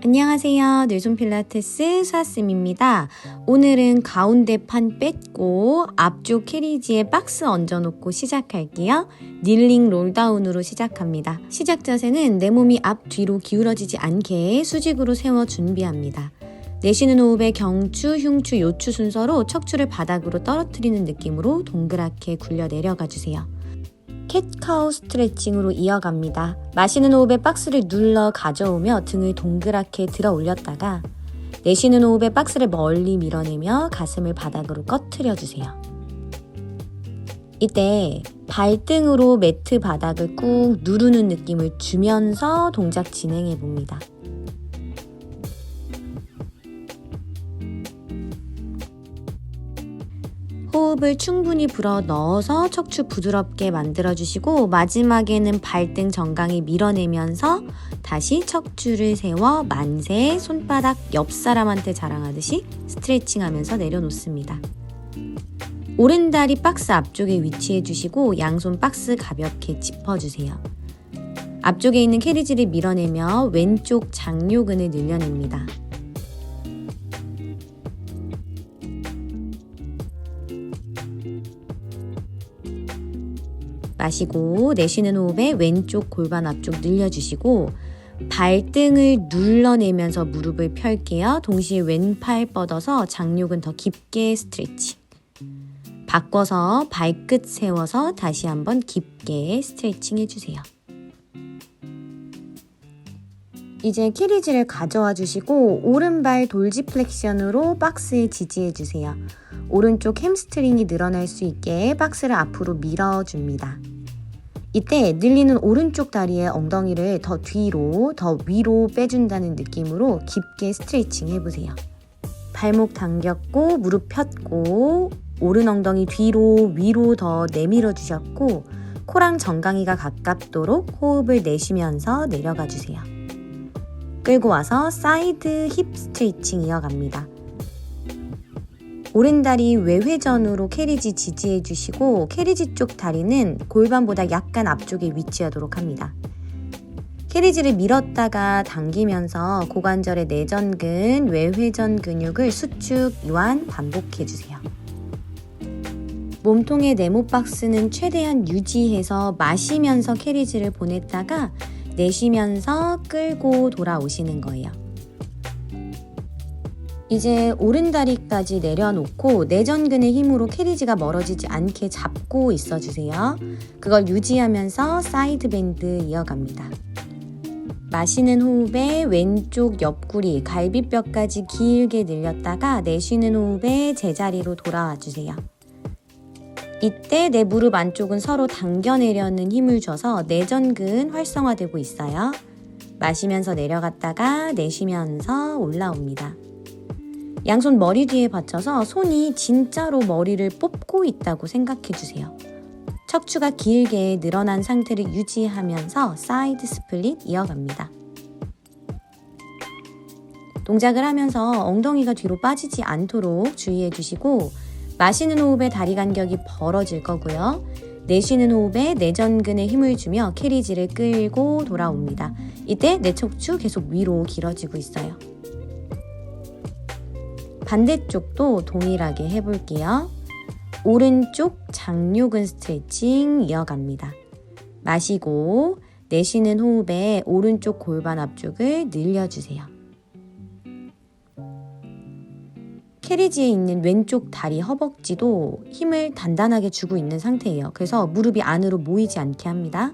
안녕하세요. 늘손 필라테스 수아쌤입니다. 오늘은 가운데 판 뺐고 앞쪽 캐리지에 박스 얹어놓고 시작할게요. 닐링 롤다운으로 시작합니다. 시작 자세는 내 몸이 앞뒤로 기울어지지 않게 수직으로 세워 준비합니다. 내쉬는 호흡에 경추, 흉추, 요추 순서로 척추를 바닥으로 떨어뜨리는 느낌으로 동그랗게 굴려 내려가 주세요. 캣카우 스트레칭으로 이어갑니다. 마시는 호흡에 박스를 눌러 가져오며 등을 동그랗게 들어 올렸다가 내쉬는 호흡에 박스를 멀리 밀어내며 가슴을 바닥으로 꺼트려 주세요. 이때 발등으로 매트 바닥을 꾹 누르는 느낌을 주면서 동작 진행해 봅니다. 호흡을 충분히 불어 넣어서 척추 부드럽게 만들어주시고 마지막에는 발등 정강이 밀어내면서 다시 척추를 세워 만세, 손바닥 옆 사람한테 자랑하듯이 스트레칭하면서 내려놓습니다. 오른다리 박스 앞쪽에 위치해 주시고 양손 박스 가볍게 짚어주세요. 앞쪽에 있는 캐리지를 밀어내며 왼쪽 장요근을 늘려냅니다. 마시고 내쉬는 호흡에 왼쪽 골반 앞쪽 늘려주시고 발등을 눌러내면서 무릎을 펼게요. 동시에 왼팔 뻗어서 장요근 더 깊게 스트레칭. 바꿔서 발끝 세워서 다시 한번 깊게 스트레칭 해주세요. 이제 캐리지를 가져와 주시고 오른발 돌지 플렉션으로 박스에 지지해 주세요. 오른쪽 햄스트링이 늘어날 수 있게 박스를 앞으로 밀어줍니다. 이때 늘리는 오른쪽 다리의 엉덩이를 더 뒤로, 더 위로 빼준다는 느낌으로 깊게 스트레칭 해보세요. 발목 당겼고 무릎 폈고 오른 엉덩이 뒤로 위로 더 내밀어 주셨고 코랑 정강이가 가깝도록 호흡을 내쉬면서 내려가 주세요. 끌고 와서 사이드 힙 스트레칭 이어갑니다. 오른다리 외회전으로 캐리지 지지해 주시고 캐리지 쪽 다리는 골반보다 약간 앞쪽에 위치하도록 합니다. 캐리지를 밀었다가 당기면서 고관절의 내전근, 외회전 근육을 수축, 이완 반복해 주세요. 몸통의 네모 박스는 최대한 유지해서 마시면서 캐리지를 보냈다가 내쉬면서 끌고 돌아오시는 거예요. 이제 오른다리까지 내려놓고 내전근의 힘으로 캐리지가 멀어지지 않게 잡고 있어주세요. 그걸 유지하면서 사이드 밴드 이어갑니다. 마시는 호흡에 왼쪽 옆구리, 갈비뼈까지 길게 늘렸다가 내쉬는 호흡에 제자리로 돌아와 주세요. 이때 내 무릎 안쪽은 서로 당겨내려는 힘을 줘서 내전근 활성화되고 있어요. 마시면서 내려갔다가 내쉬면서 올라옵니다. 양손 머리 뒤에 받쳐서 손이 진짜로 머리를 뽑고 있다고 생각해 주세요. 척추가 길게 늘어난 상태를 유지하면서 사이드 스플릿 이어갑니다. 동작을 하면서 엉덩이가 뒤로 빠지지 않도록 주의해 주시고 마시는 호흡에 다리 간격이 벌어질 거고요. 내쉬는 호흡에 내전근에 힘을 주며 캐리지를 끌고 돌아옵니다. 이때 내 척추 계속 위로 길어지고 있어요. 반대쪽도 동일하게 해볼게요. 오른쪽 장요근 스트레칭 이어갑니다. 마시고 내쉬는 호흡에 오른쪽 골반 앞쪽을 늘려주세요. 캐리지에 있는 왼쪽 다리 허벅지도 힘을 단단하게 주고 있는 상태예요. 그래서 무릎이 안으로 모이지 않게 합니다.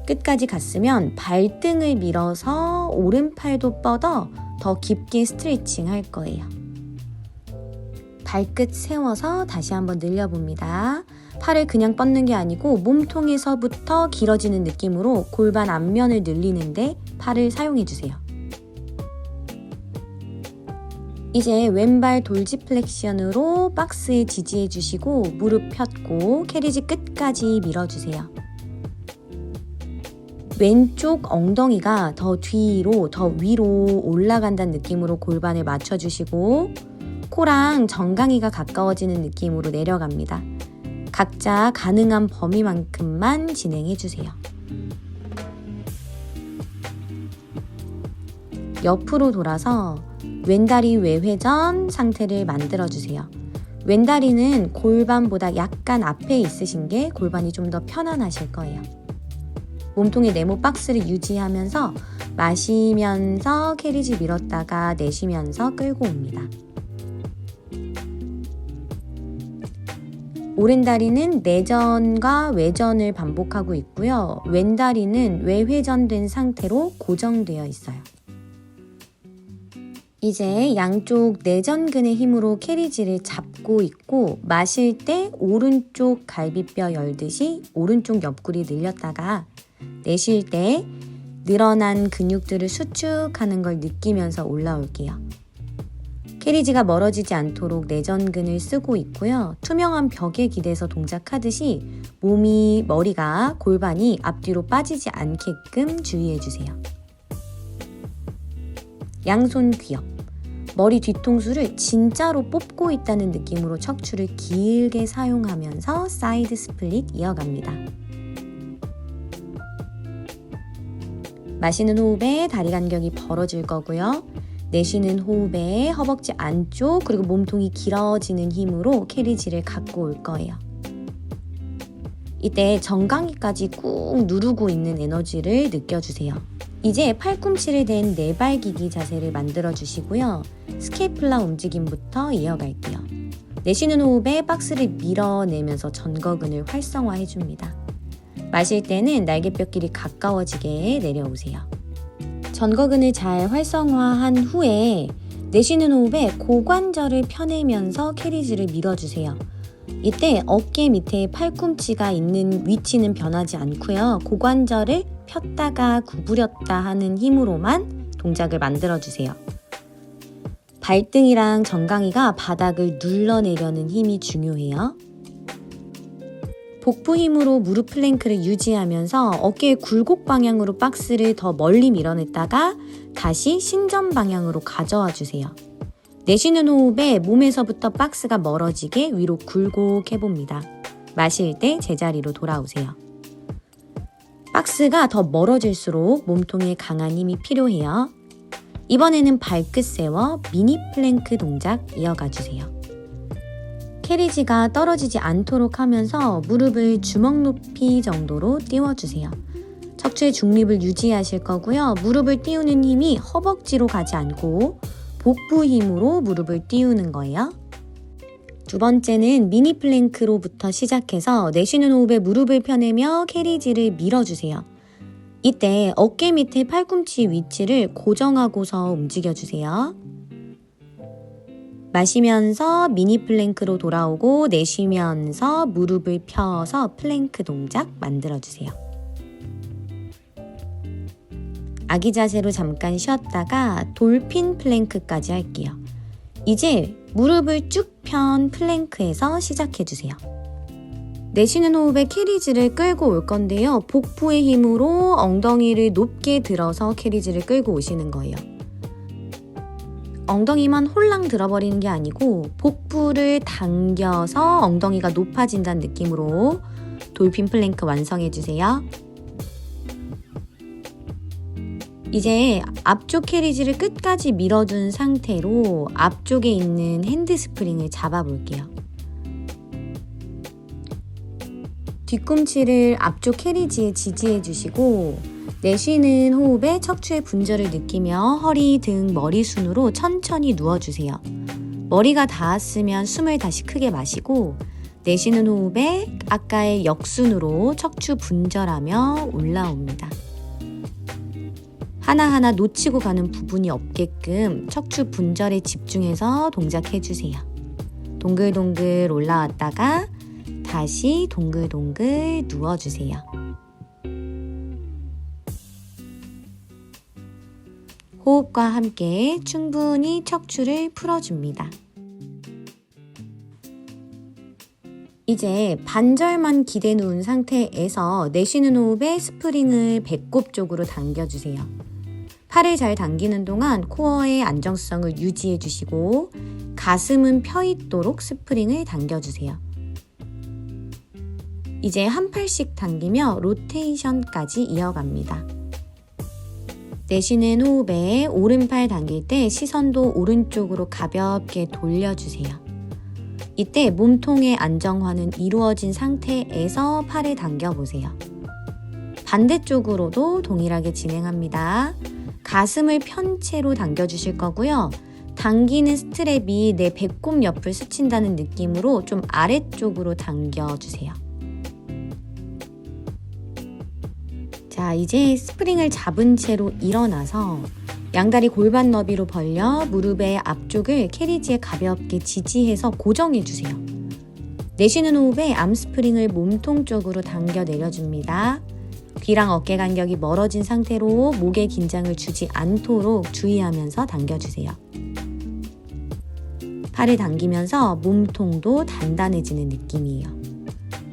끝까지 갔으면 발등을 밀어서 오른팔도 뻗어 더 깊게 스트레칭 할 거예요. 발끝 세워서 다시 한번 늘려봅니다. 팔을 그냥 뻗는 게 아니고 몸통에서부터 길어지는 느낌으로 골반 앞면을 늘리는데 팔을 사용해 주세요. 이제 왼발 돌지 플렉션으로 박스에 지지해 주시고 무릎 폈고 캐리지 끝까지 밀어주세요. 왼쪽 엉덩이가 더 뒤로 더 위로 올라간다는 느낌으로 골반을 맞춰주시고 코랑 정강이가 가까워지는 느낌으로 내려갑니다. 각자 가능한 범위만큼만 진행해 주세요. 옆으로 돌아서 왼다리 외회전 상태를 만들어주세요. 왼다리는 골반보다 약간 앞에 있으신 게 골반이 좀 더 편안하실 거예요. 몸통의 네모 박스를 유지하면서 마시면서 캐리지 밀었다가 내쉬면서 끌고 옵니다. 오른다리는 내전과 외전을 반복하고 있고요. 왼다리는 외회전된 상태로 고정되어 있어요. 이제 양쪽 내전근의 힘으로 캐리지를 잡고 있고 마실 때 오른쪽 갈비뼈 열듯이 오른쪽 옆구리 늘렸다가 내쉴 때 늘어난 근육들을 수축하는 걸 느끼면서 올라올게요. 캐리지가 멀어지지 않도록 내전근을 쓰고 있고요. 투명한 벽에 기대서 동작하듯이 머리가 골반이 앞뒤로 빠지지 않게끔 주의해주세요. 양손 귀엽. 머리 뒤통수를 진짜로 뽑고 있다는 느낌으로 척추를 길게 사용하면서 사이드 스플릿 이어갑니다. 마시는 호흡에 다리 간격이 벌어질 거고요. 내쉬는 호흡에 허벅지 안쪽 그리고 몸통이 길어지는 힘으로 캐리지를 갖고 올 거예요. 이때 정강이까지 꾹 누르고 있는 에너지를 느껴주세요. 이제 팔꿈치를 댄 내발기기 자세를 만들어 주시고요. 스케이플라 움직임부터 이어갈게요. 내쉬는 호흡에 박스를 밀어내면서 전거근을 활성화해 줍니다. 마실 때는 날개뼈끼리 가까워지게 내려오세요. 전거근을 잘 활성화한 후에 내쉬는 호흡에 고관절을 펴내면서 캐리지를 밀어주세요. 이때 어깨 밑에 팔꿈치가 있는 위치는 변하지 않고요. 고관절을 폈다가 구부렸다 하는 힘으로만 동작을 만들어주세요. 발등이랑 정강이가 바닥을 눌러내려는 힘이 중요해요. 복부 힘으로 무릎 플랭크를 유지하면서 어깨의 굴곡 방향으로 박스를 더 멀리 밀어냈다가 다시 신전 방향으로 가져와 주세요. 내쉬는 호흡에 몸에서부터 박스가 멀어지게 위로 굴곡 해봅니다. 마실 때 제자리로 돌아오세요. 박스가 더 멀어질수록 몸통에 강한 힘이 필요해요. 이번에는 발끝 세워 미니 플랭크 동작 이어가 주세요. 캐리지가 떨어지지 않도록 하면서 무릎을 주먹 높이 정도로 띄워주세요. 척추의 중립을 유지하실 거고요. 무릎을 띄우는 힘이 허벅지로 가지 않고 복부 힘으로 무릎을 띄우는 거예요. 두 번째는 미니 플랭크로부터 시작해서 내쉬는 호흡에 무릎을 펴내며 캐리지를 밀어주세요. 이때 어깨 밑에 팔꿈치 위치를 고정하고서 움직여주세요. 마시면서 미니 플랭크로 돌아오고 내쉬면서 무릎을 펴서 플랭크 동작 만들어주세요. 아기 자세로 잠깐 쉬었다가 돌핀 플랭크까지 할게요. 이제 무릎을 쭉 편 플랭크에서 시작해주세요. 내쉬는 호흡에 캐리지를 끌고 올 건데요. 복부의 힘으로 엉덩이를 높게 들어서 캐리지를 끌고 오시는 거예요. 엉덩이만 홀랑 들어버리는 게 아니고 복부를 당겨서 엉덩이가 높아진다는 느낌으로 돌핀 플랭크 완성해주세요. 이제 앞쪽 캐리지를 끝까지 밀어준 상태로 앞쪽에 있는 핸드 스프링을 잡아볼게요. 뒤꿈치를 앞쪽 캐리지에 지지해주시고 내쉬는 호흡에 척추의 분절을 느끼며 허리, 등, 머리 순으로 천천히 누워주세요. 머리가 닿았으면 숨을 다시 크게 마시고 내쉬는 호흡에 아까의 역순으로 척추 분절하며 올라옵니다. 하나하나 놓치고 가는 부분이 없게끔 척추 분절에 집중해서 동작해주세요. 동글동글 올라왔다가 다시 동글동글 누워주세요. 호흡과 함께 충분히 척추를 풀어줍니다. 이제 반절만 기대 놓은 상태에서 내쉬는 호흡에 스프링을 배꼽 쪽으로 당겨주세요. 팔을 잘 당기는 동안 코어의 안정성을 유지해 주시고 가슴은 펴 있도록 스프링을 당겨주세요. 이제 한 팔씩 당기며 로테이션까지 이어갑니다. 내쉬는 호흡에 오른팔 당길 때 시선도 오른쪽으로 가볍게 돌려주세요. 이때 몸통의 안정화는 이루어진 상태에서 팔을 당겨보세요. 반대쪽으로도 동일하게 진행합니다. 가슴을 편 채로 당겨주실 거고요. 당기는 스트랩이 내 배꼽 옆을 스친다는 느낌으로 좀 아래쪽으로 당겨주세요. 자, 이제 스프링을 잡은 채로 일어나서 양다리 골반 너비로 벌려 무릎의 앞쪽을 캐리지에 가볍게 지지해서 고정해주세요. 내쉬는 호흡에 암스프링을 몸통 쪽으로 당겨 내려줍니다. 귀랑 어깨 간격이 멀어진 상태로 목에 긴장을 주지 않도록 주의하면서 당겨주세요. 팔을 당기면서 몸통도 단단해지는 느낌이에요.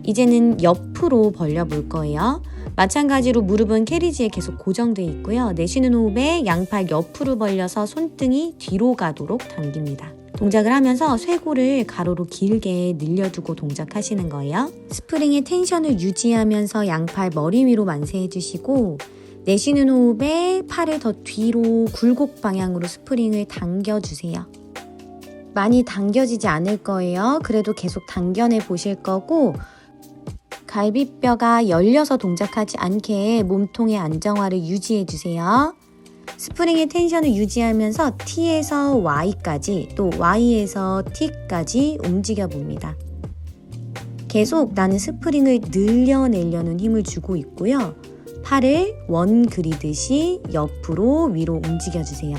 이제는 옆으로 벌려볼 거예요. 마찬가지로 무릎은 캐리지에 계속 고정되어 있고요. 내쉬는 호흡에 양팔 옆으로 벌려서 손등이 뒤로 가도록 당깁니다. 동작을 하면서 쇄골을 가로로 길게 늘려두고 동작하시는 거예요. 스프링의 텐션을 유지하면서 양팔 머리 위로 만세해 주시고 내쉬는 호흡에 팔을 더 뒤로 굴곡 방향으로 스프링을 당겨주세요. 많이 당겨지지 않을 거예요. 그래도 계속 당겨내 보실 거고 갈비뼈가 열려서 동작하지 않게 몸통의 안정화를 유지해 주세요. 스프링의 텐션을 유지하면서 T에서 Y까지 또 Y에서 T까지 움직여 봅니다. 계속 나는 스프링을 늘려내려는 힘을 주고 있고요. 팔을 원 그리듯이 옆으로 위로 움직여 주세요.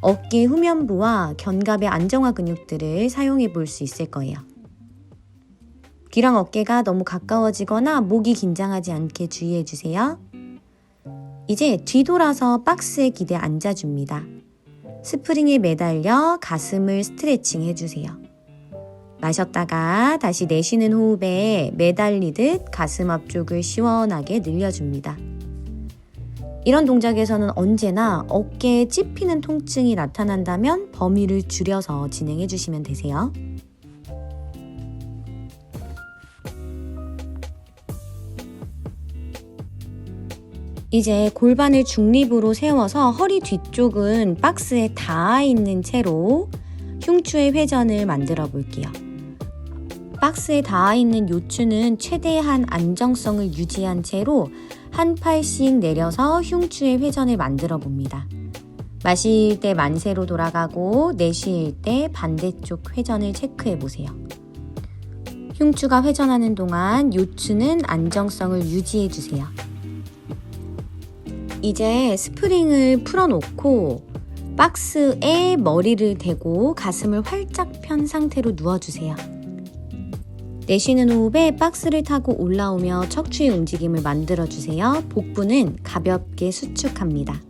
어깨 후면부와 견갑의 안정화 근육들을 사용해 볼 수 있을 거예요. 귀랑 어깨가 너무 가까워지거나 목이 긴장하지 않게 주의해 주세요. 이제 뒤돌아서 박스에 기대 앉아줍니다. 스프링에 매달려 가슴을 스트레칭 해주세요. 마셨다가 다시 내쉬는 호흡에 매달리듯 가슴 앞쪽을 시원하게 늘려줍니다. 이런 동작에서는 언제나 어깨에 찝히는 통증이 나타난다면 범위를 줄여서 진행해 주시면 되세요. 이제 골반을 중립으로 세워서 허리 뒤쪽은 박스에 닿아 있는 채로 흉추의 회전을 만들어 볼게요. 박스에 닿아 있는 요추는 최대한 안정성을 유지한 채로 한 팔씩 내려서 흉추의 회전을 만들어 봅니다. 마실 때 만세로 돌아가고 내쉴 때 반대쪽 회전을 체크해 보세요. 흉추가 회전하는 동안 요추는 안정성을 유지해 주세요. 이제 스프링을 풀어놓고 박스에 머리를 대고 가슴을 활짝 편 상태로 누워주세요. 내쉬는 호흡에 박스를 타고 올라오며 척추의 움직임을 만들어주세요. 복부는 가볍게 수축합니다.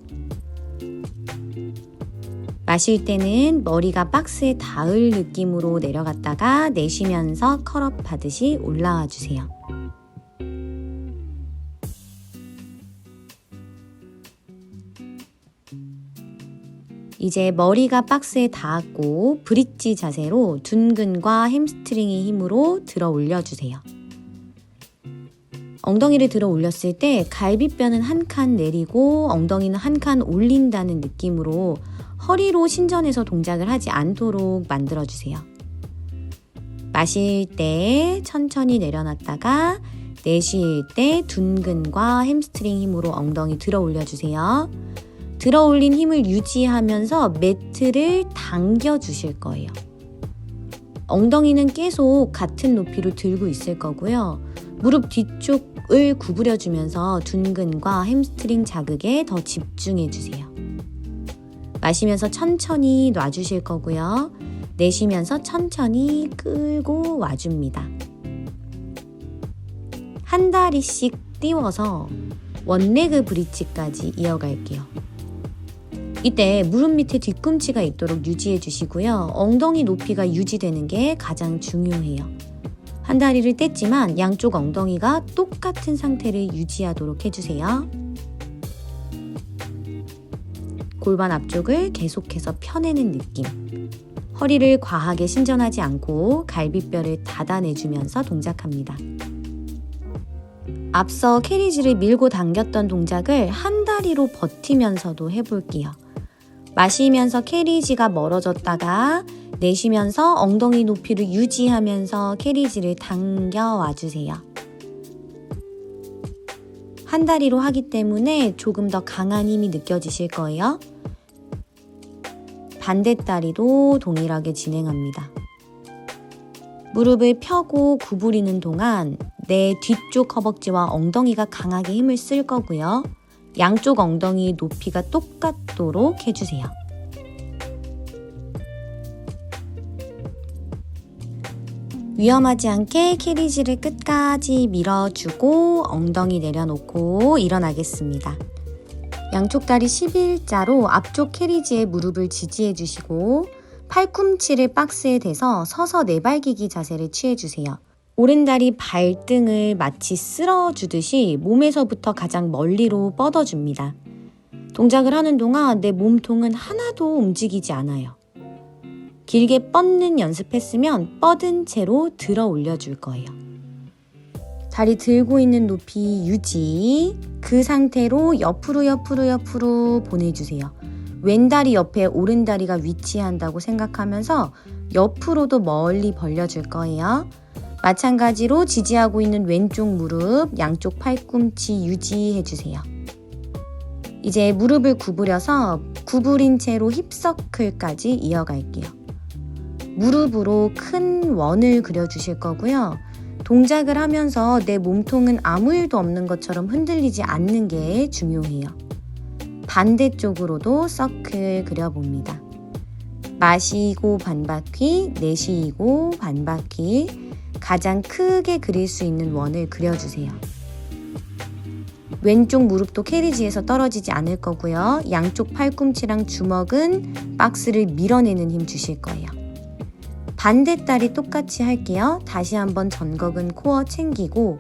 마실 때는 머리가 박스에 닿을 느낌으로 내려갔다가 내쉬면서 컬업하듯이 올라와 주세요. 이제 머리가 박스에 닿았고 브릿지 자세로 둔근과 햄스트링의 힘으로 들어 올려주세요. 엉덩이를 들어 올렸을 때 갈비뼈는 한 칸 내리고 엉덩이는 한 칸 올린다는 느낌으로 허리로 신전해서 동작을 하지 않도록 만들어주세요. 마실 때 천천히 내려놨다가 내쉴 때 둔근과 햄스트링 힘으로 엉덩이 들어 올려주세요. 들어 올린 힘을 유지하면서 매트를 당겨 주실 거예요. 엉덩이는 계속 같은 높이로 들고 있을 거고요. 무릎 뒤쪽을 구부려 주면서 둔근과 햄스트링 자극에 더 집중해 주세요. 마시면서 천천히 놔주실 거고요. 내쉬면서 천천히 끌고 와줍니다. 한 다리씩 띄워서 원레그 브릿지까지 이어갈게요. 이때 무릎 밑에 뒤꿈치가 있도록 유지해 주시고요. 엉덩이 높이가 유지되는 게 가장 중요해요. 한 다리를 뗐지만 양쪽 엉덩이가 똑같은 상태를 유지하도록 해주세요. 골반 앞쪽을 계속해서 펴내는 느낌. 허리를 과하게 신전하지 않고 갈비뼈를 닫아내주면서 동작합니다. 앞서 캐리지를 밀고 당겼던 동작을 한 다리로 버티면서도 해볼게요. 마시면서 캐리지가 멀어졌다가 내쉬면서 엉덩이 높이를 유지하면서 캐리지를 당겨와 주세요. 한 다리로 하기 때문에 조금 더 강한 힘이 느껴지실 거예요. 반대 다리도 동일하게 진행합니다. 무릎을 펴고 구부리는 동안 내 뒤쪽 허벅지와 엉덩이가 강하게 힘을 쓸 거고요. 양쪽 엉덩이 높이가 똑같도록 해주세요. 위험하지 않게 캐리지를 끝까지 밀어주고 엉덩이 내려놓고 일어나겠습니다. 양쪽 다리 11자로 앞쪽 캐리지에 무릎을 지지해 주시고 팔꿈치를 박스에 대서 서서 내발기기 자세를 취해주세요. 오른다리 발등을 마치 쓸어주듯이 몸에서부터 가장 멀리로 뻗어줍니다. 동작을 하는 동안 내 몸통은 하나도 움직이지 않아요. 길게 뻗는 연습했으면 뻗은 채로 들어 올려줄 거예요. 다리 들고 있는 높이 유지, 그 상태로 옆으로 보내주세요. 왼다리 옆에 오른다리가 위치한다고 생각하면서 옆으로도 멀리 벌려줄 거예요. 마찬가지로 지지하고 있는 왼쪽 무릎, 양쪽 팔꿈치 유지해주세요. 이제 무릎을 구부려서 구부린 채로 힙서클까지 이어갈게요. 무릎으로 큰 원을 그려주실 거고요. 동작을 하면서 내 몸통은 아무 일도 없는 것처럼 흔들리지 않는 게 중요해요. 반대쪽으로도 서클 그려봅니다. 마시고 반바퀴, 내쉬고 반바퀴, 가장 크게 그릴 수 있는 원을 그려주세요. 왼쪽 무릎도 캐리지에서 떨어지지 않을 거고요. 양쪽 팔꿈치랑 주먹은 박스를 밀어내는 힘 주실 거예요. 반대 다리 똑같이 할게요. 다시 한번 전극은 코어 챙기고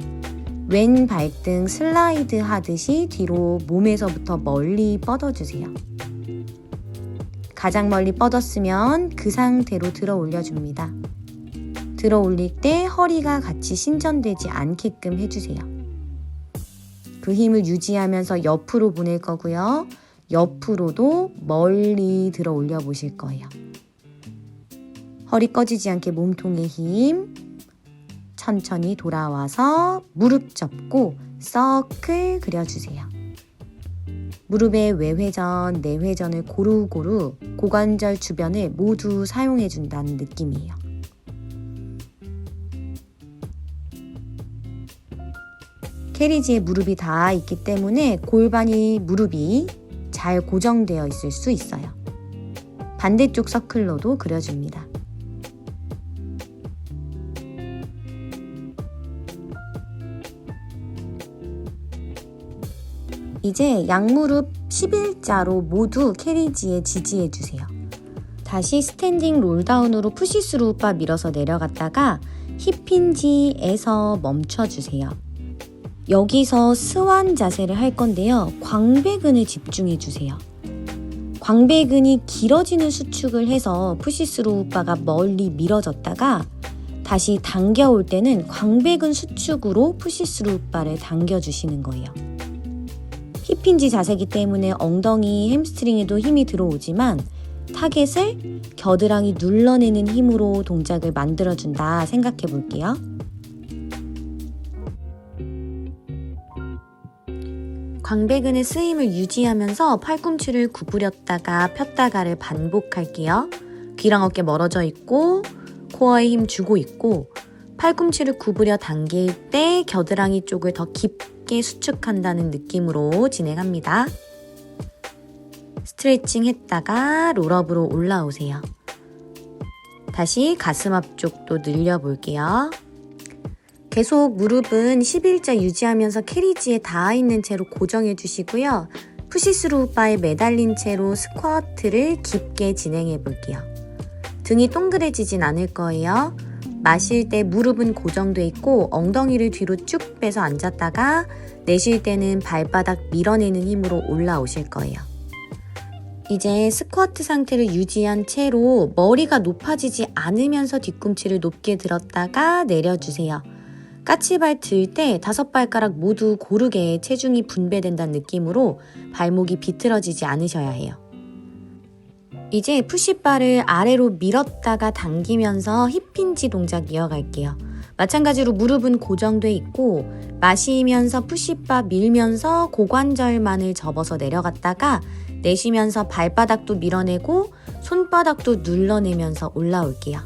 왼 발등 슬라이드 하듯이 뒤로 몸에서부터 멀리 뻗어주세요. 가장 멀리 뻗었으면 그 상태로 들어 올려줍니다. 들어 올릴 때 허리가 같이 신전되지 않게끔 해주세요. 그 힘을 유지하면서 옆으로 보낼 거고요. 옆으로도 멀리 들어 올려 보실 거예요. 허리 꺼지지 않게 몸통의 힘, 천천히 돌아와서 무릎 접고 서클 그려주세요. 무릎의 외회전, 내회전을 고루고루 고관절 주변을 모두 사용해준다는 느낌이에요. 캐리지에 무릎이 닿아 있기 때문에 골반이 무릎이 잘 고정되어 있을 수 있어요. 반대쪽 서클로도 그려줍니다. 이제 양무릎 11자로 모두 캐리지에 지지해주세요. 다시 스탠딩 롤다운으로 푸시스루 바 밀어서 내려갔다가 힙힌지에서 멈춰주세요. 여기서 스완 자세를 할 건데요. 광배근에 집중해주세요. 광배근이 길어지는 수축을 해서 푸시스루 바가 멀리 밀어졌다가 다시 당겨올 때는 광배근 수축으로 푸시스루 바를 당겨주시는 거예요. 힙힌지 자세이기 때문에 엉덩이, 햄스트링에도 힘이 들어오지만 타겟을 겨드랑이 눌러내는 힘으로 동작을 만들어준다 생각해 볼게요. 광배근의 쓰임을 유지하면서 팔꿈치를 구부렸다가 폈다가를 반복할게요. 귀랑 어깨 멀어져 있고 코어에 힘 주고 있고 팔꿈치를 구부려 당길 때 겨드랑이 쪽을 더 깊게 수축한다는 느낌으로 진행합니다. 스트레칭 했다가 롤업으로 올라오세요. 다시 가슴 앞쪽도 늘려볼게요. 계속 무릎은 11자 유지하면서 캐리지에 닿아 있는 채로 고정해 주시고요. 푸시스루 바에 매달린 채로 스쿼트를 깊게 진행해 볼게요. 등이 동그래지진 않을 거예요. 마실 때 무릎은 고정돼 있고 엉덩이를 뒤로 쭉 빼서 앉았다가 내쉴 때는 발바닥 밀어내는 힘으로 올라오실 거예요. 이제 스쿼트 상태를 유지한 채로 머리가 높아지지 않으면서 뒤꿈치를 높게 들었다가 내려주세요. 까치발 들 때 5발가락 모두 고르게 체중이 분배된다는 느낌으로 발목이 비틀어지지 않으셔야 해요. 이제 푸시바를 아래로 밀었다가 당기면서 힙힌지 동작 이어갈게요. 마찬가지로 무릎은 고정돼 있고 마시면서 푸시바 밀면서 고관절만을 접어서 내려갔다가 내쉬면서 발바닥도 밀어내고 손바닥도 눌러내면서 올라올게요.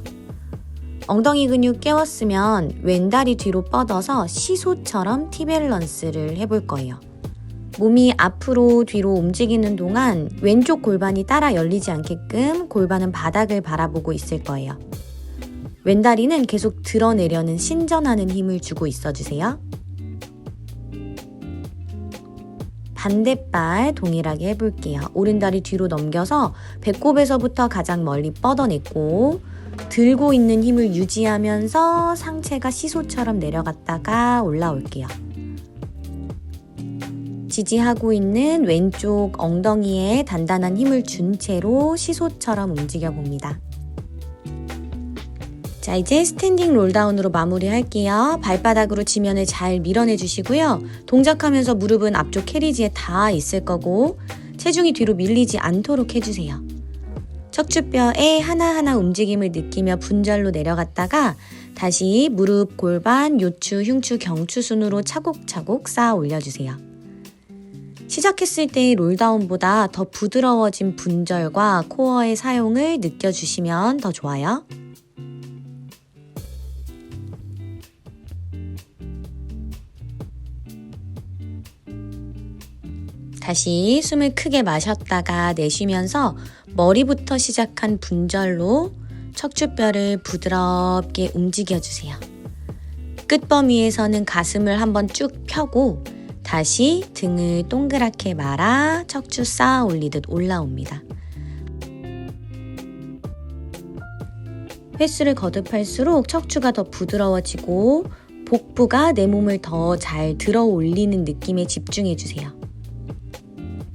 엉덩이 근육 깨웠으면 왼다리 뒤로 뻗어서 시소처럼 티밸런스를 해볼 거예요. 몸이 앞으로 뒤로 움직이는 동안 왼쪽 골반이 따라 열리지 않게끔 골반은 바닥을 바라보고 있을 거예요. 왼다리는 계속 드러내려는 신전하는 힘을 주고 있어주세요. 반대발 동일하게 해볼게요. 오른다리 뒤로 넘겨서 배꼽에서부터 가장 멀리 뻗어냈고 들고 있는 힘을 유지하면서 상체가 시소처럼 내려갔다가 올라올게요. 지지하고 있는 왼쪽 엉덩이에 단단한 힘을 준 채로 시소처럼 움직여 봅니다. 자, 이제 스탠딩 롤다운으로 마무리할게요. 발바닥으로 지면을 잘 밀어내 주시고요. 동작하면서 무릎은 앞쪽 캐리지에 닿아 있을 거고 체중이 뒤로 밀리지 않도록 해주세요. 척추뼈의 하나하나 움직임을 느끼며 분절로 내려갔다가 다시 무릎, 골반, 요추, 흉추, 경추 순으로 차곡차곡 쌓아 올려주세요. 시작했을 때의 롤다운보다 더 부드러워진 분절과 코어의 사용을 느껴주시면 더 좋아요. 다시 숨을 크게 마셨다가 내쉬면서 머리부터 시작한 분절로 척추뼈를 부드럽게 움직여주세요. 끝범위에서는 가슴을 한번 쭉 펴고 다시 등을 동그랗게 말아 척추 쌓아 올리듯 올라옵니다. 횟수를 거듭할수록 척추가 더 부드러워지고 복부가 내 몸을 더 잘 들어 올리는 느낌에 집중해주세요.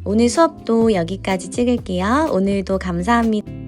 오늘 수업도 여기까지 찍을게요. 오늘도 감사합니다.